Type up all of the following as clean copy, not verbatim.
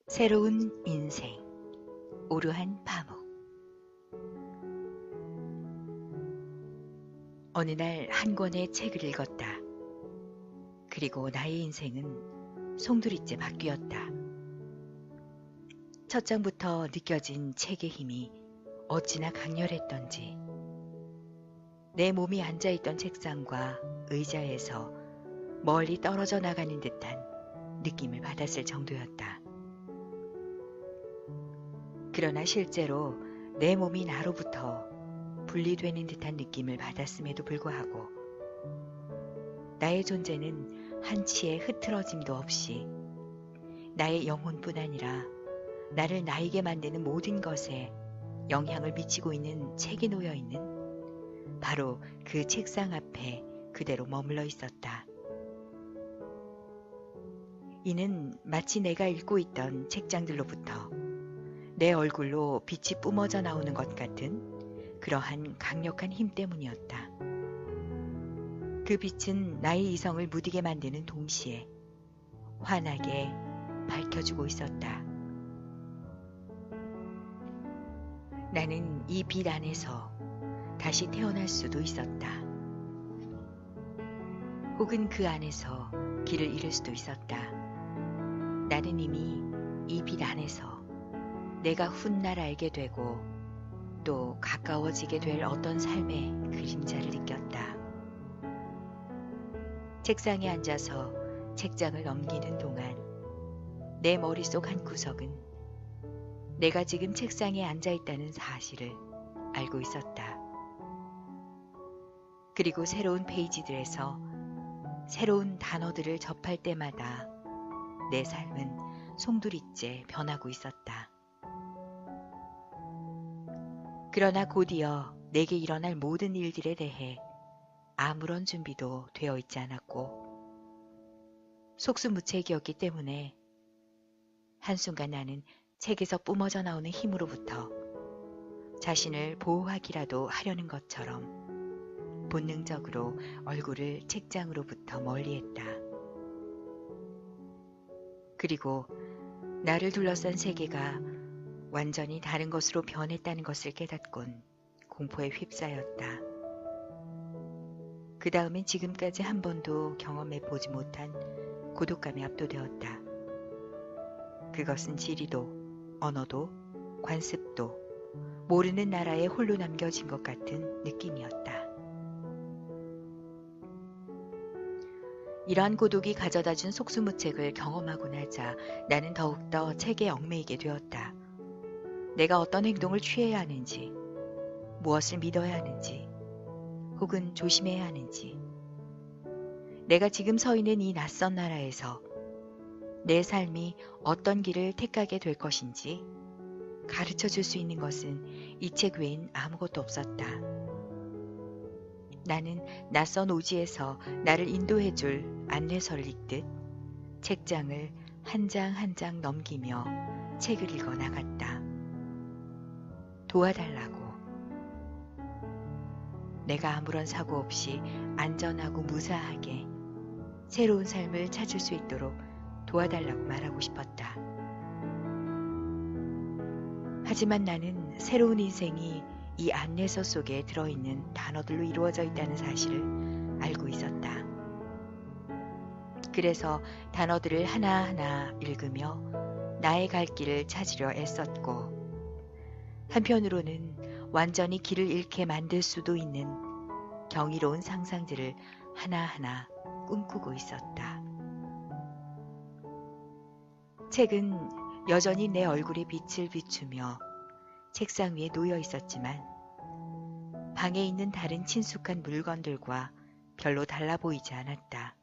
새로운 인생, 오르한 파묵. 어느 날 한 권의 책을 읽었다. 그리고 나의 인생은 송두리째 바뀌었다. 첫 장부터 느껴진 책의 힘이 어찌나 강렬했던지 내 몸이 앉아있던 책상과 의자에서 멀리 떨어져 나가는 듯한 느낌을 받았을 정도였다. 그러나 실제로 내 몸이 나로부터 분리되는 듯한 느낌을 받았음에도 불구하고 나의 존재는 한치의 흐트러짐도 없이 나의 영혼뿐 아니라 나를 나이게 만드는 모든 것에 영향을 미치고 있는 책이 놓여 있는 바로 그 책상 앞에 그대로 머물러 있었다. 이는 마치 내가 읽고 있던 책장들로부터 내 얼굴로 빛이 뿜어져 나오는 것 같은 그러한 강력한 힘 때문이었다. 그 빛은 나의 이성을 무디게 만드는 동시에 환하게 밝혀주고 있었다. 나는 이 빛 안에서 다시 태어날 수도 있었다. 혹은 그 안에서 길을 잃을 수도 있었다. 나는 이미 이 빛 안에서 내가 훗날 알게 되고 또 가까워지게 될 어떤 삶의 그림자를 느꼈다. 책상에 앉아서 책장을 넘기는 동안 내 머릿속 한 구석은 내가 지금 책상에 앉아있다는 사실을 알고 있었다. 그리고 새로운 페이지들에서 새로운 단어들을 접할 때마다 내 삶은 송두리째 변하고 있었다. 그러나 곧이어 내게 일어날 모든 일들에 대해 아무런 준비도 되어 있지 않았고 속수무책이었기 때문에 한순간 나는 책에서 뿜어져 나오는 힘으로부터 자신을 보호하기라도 하려는 것처럼 본능적으로 얼굴을 책장으로부터 멀리했다. 그리고 나를 둘러싼 세계가 완전히 다른 것으로 변했다는 것을 깨닫곤 공포에 휩싸였다. 그 다음엔 지금까지 한 번도 경험해 보지 못한 고독감에 압도되었다. 그것은 지리도, 언어도, 관습도 모르는 나라에 홀로 남겨진 것 같은 느낌이었다. 이러한 고독이 가져다준 속수무책을 경험하고 나자 나는 더욱더 책에 얽매이게 되었다. 내가 어떤 행동을 취해야 하는지, 무엇을 믿어야 하는지, 혹은 조심해야 하는지, 내가 지금 서 있는 이 낯선 나라에서 내 삶이 어떤 길을 택하게 될 것인지 가르쳐 줄 수 있는 것은 이 책 외엔 아무것도 없었다. 나는 낯선 오지에서 나를 인도해 줄 안내서를 읽듯 책장을 한 장 한 장 넘기며 책을 읽어 나갔다. 도와달라고. 내가 아무런 사고 없이 안전하고 무사하게 새로운 삶을 찾을 수 있도록 도와달라고 말하고 싶었다. 하지만 나는 새로운 인생이 이 안내서 속에 들어있는 단어들로 이루어져 있다는 사실을 알고 있었다. 그래서 단어들을 하나하나 읽으며 나의 갈 길을 찾으려 애썼고, 한편으로는 완전히 길을 잃게 만들 수도 있는 경이로운 상상들을 하나하나 꿈꾸고 있었다. 책은 여전히 내 얼굴에 빛을 비추며 책상 위에 놓여 있었지만 방에 있는 다른 친숙한 물건들과 별로 달라 보이지 않았다.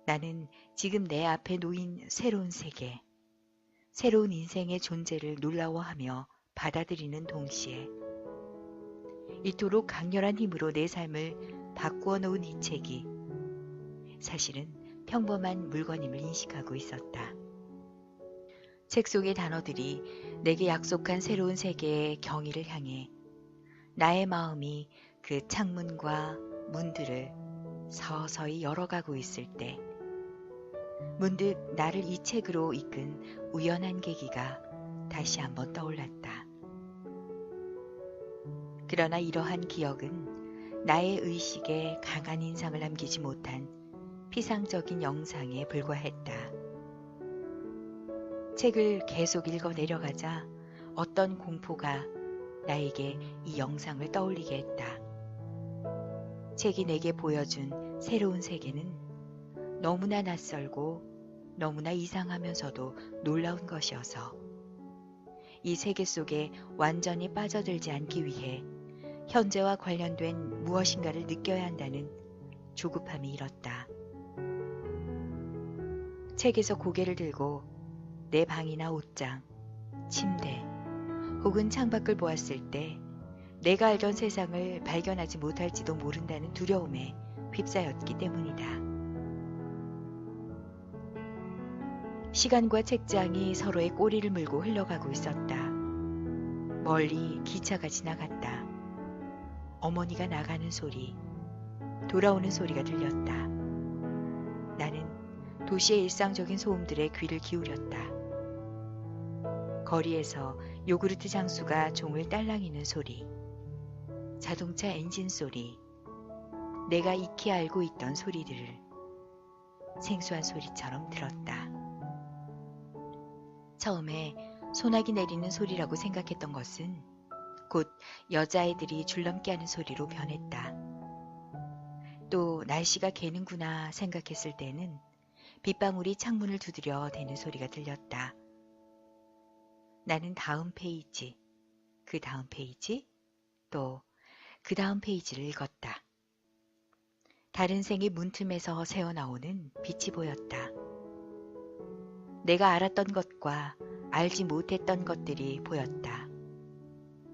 나는 지금 내 앞에 놓인 새로운 세계, 새로운 인생의 존재를 놀라워하며 받아들이는 동시에 이토록 강렬한 힘으로 내 삶을 바꾸어 놓은 이 책이 사실은 평범한 물건임을 인식하고 있었다. 책 속의 단어들이 내게 약속한 새로운 세계의 경의를 향해 나의 마음이 그 창문과 문들을 서서히 열어가고 있을 때 문득 나를 이 책으로 이끈 우연한 계기가 다시 한번 떠올랐다. 그러나 이러한 기억은 나의 의식에 강한 인상을 남기지 못한 피상적인 영상에 불과했다. 책을 계속 읽어 내려가자 어떤 공포가 나에게 이 영상을 떠올리게 했다. 책이 내게 보여준 새로운 세계는 너무나 낯설고 너무나 이상하면서도 놀라운 것이어서 이 세계 속에 완전히 빠져들지 않기 위해 현재와 관련된 무엇인가를 느껴야 한다는 조급함이 일었다. 책에서 고개를 들고 내 방이나 옷장, 침대 혹은 창밖을 보았을 때 내가 알던 세상을 발견하지 못할지도 모른다는 두려움에 휩싸였기 때문이다. 시간과 책장이 서로의 꼬리를 물고 흘러가고 있었다. 멀리 기차가 지나갔다. 어머니가 나가는 소리, 돌아오는 소리가 들렸다. 나는 도시의 일상적인 소음들에 귀를 기울였다. 거리에서 요구르트 장수가 종을 딸랑이는 소리, 자동차 엔진 소리, 내가 익히 알고 있던 소리들을 생소한 소리처럼 들었다. 처음에 소나기 내리는 소리라고 생각했던 것은 곧 여자애들이 줄넘기 하는 소리로 변했다. 또 날씨가 개는구나 생각했을 때는 빗방울이 창문을 두드려 대는 소리가 들렸다. 나는 다음 페이지, 그 다음 페이지, 또 그 다음 페이지를 읽었다. 다른 생의 문틈에서 새어나오는 빛이 보였다. 내가 알았던 것과 알지 못했던 것들이 보였다.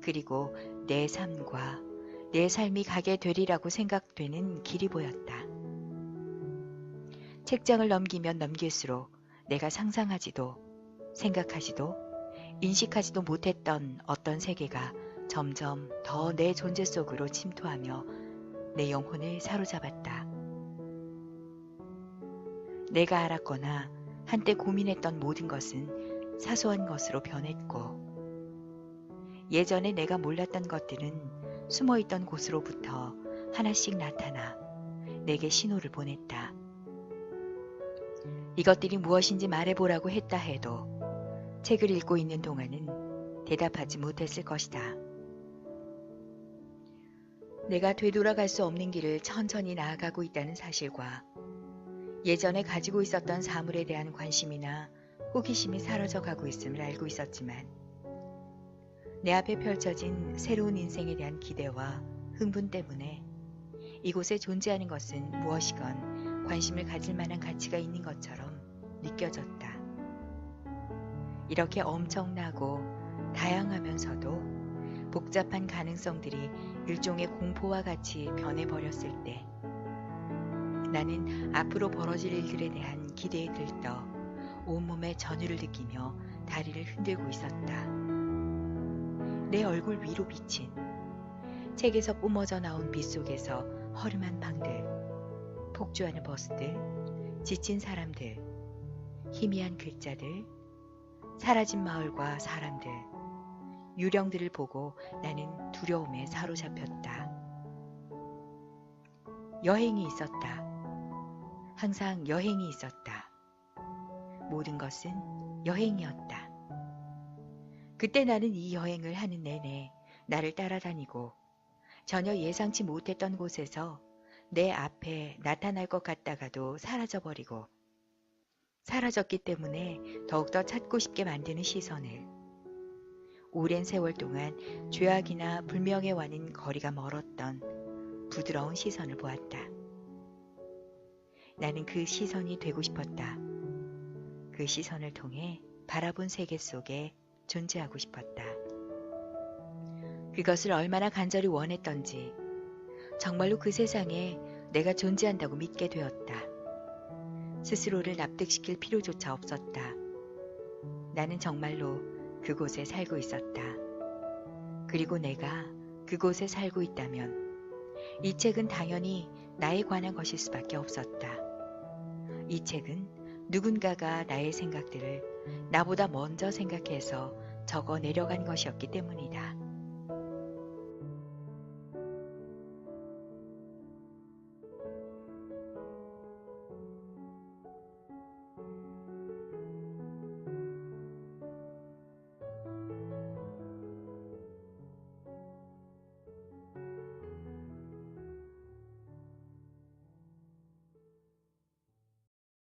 그리고 내 삶과 내 삶이 가게 되리라고 생각되는 길이 보였다. 책장을 넘기면 넘길수록 내가 상상하지도 생각하지도 인식하지도 못했던 어떤 세계가 점점 더 내 존재 속으로 침투하며 내 영혼을 사로잡았다. 내가 알았거나 한때 고민했던 모든 것은 사소한 것으로 변했고 예전에 내가 몰랐던 것들은 숨어있던 곳으로부터 하나씩 나타나 내게 신호를 보냈다. 이것들이 무엇인지 말해보라고 했다 해도 책을 읽고 있는 동안은 대답하지 못했을 것이다. 내가 되돌아갈 수 없는 길을 천천히 나아가고 있다는 사실과 예전에 가지고 있었던 사물에 대한 관심이나 호기심이 사라져가고 있음을 알고 있었지만 내 앞에 펼쳐진 새로운 인생에 대한 기대와 흥분 때문에 이곳에 존재하는 것은 무엇이건 관심을 가질 만한 가치가 있는 것처럼 느껴졌다. 이렇게 엄청나고 다양하면서도 복잡한 가능성들이 일종의 공포와 같이 변해버렸을 때 나는 앞으로 벌어질 일들에 대한 기대에 들떠 온몸에 전율을 느끼며 다리를 흔들고 있었다. 내 얼굴 위로 비친 책에서 뿜어져 나온 빛 속에서 허름한 방들, 폭주하는 버스들, 지친 사람들, 희미한 글자들, 사라진 마을과 사람들, 유령들을 보고 나는 두려움에 사로잡혔다. 여행이 있었다. 항상 여행이 있었다. 모든 것은 여행이었다. 그때 나는 이 여행을 하는 내내 나를 따라다니고 전혀 예상치 못했던 곳에서 내 앞에 나타날 것 같다가도 사라져버리고 사라졌기 때문에 더욱더 찾고 싶게 만드는 시선을 오랜 세월 동안 죄악이나 불명예와는 거리가 멀었던 부드러운 시선을 보았다. 나는 그 시선이 되고 싶었다. 그 시선을 통해 바라본 세계 속에 존재하고 싶었다. 그것을 얼마나 간절히 원했던지 정말로 그 세상에 내가 존재한다고 믿게 되었다. 스스로를 납득시킬 필요조차 없었다. 나는 정말로 그곳에 살고 있었다. 그리고 내가 그곳에 살고 있다면 이 책은 당연히 나에 관한 것일 수밖에 없었다. 이 책은 누군가가 나의 생각들을 나보다 먼저 생각해서 적어 내려간 것이었기 때문이다.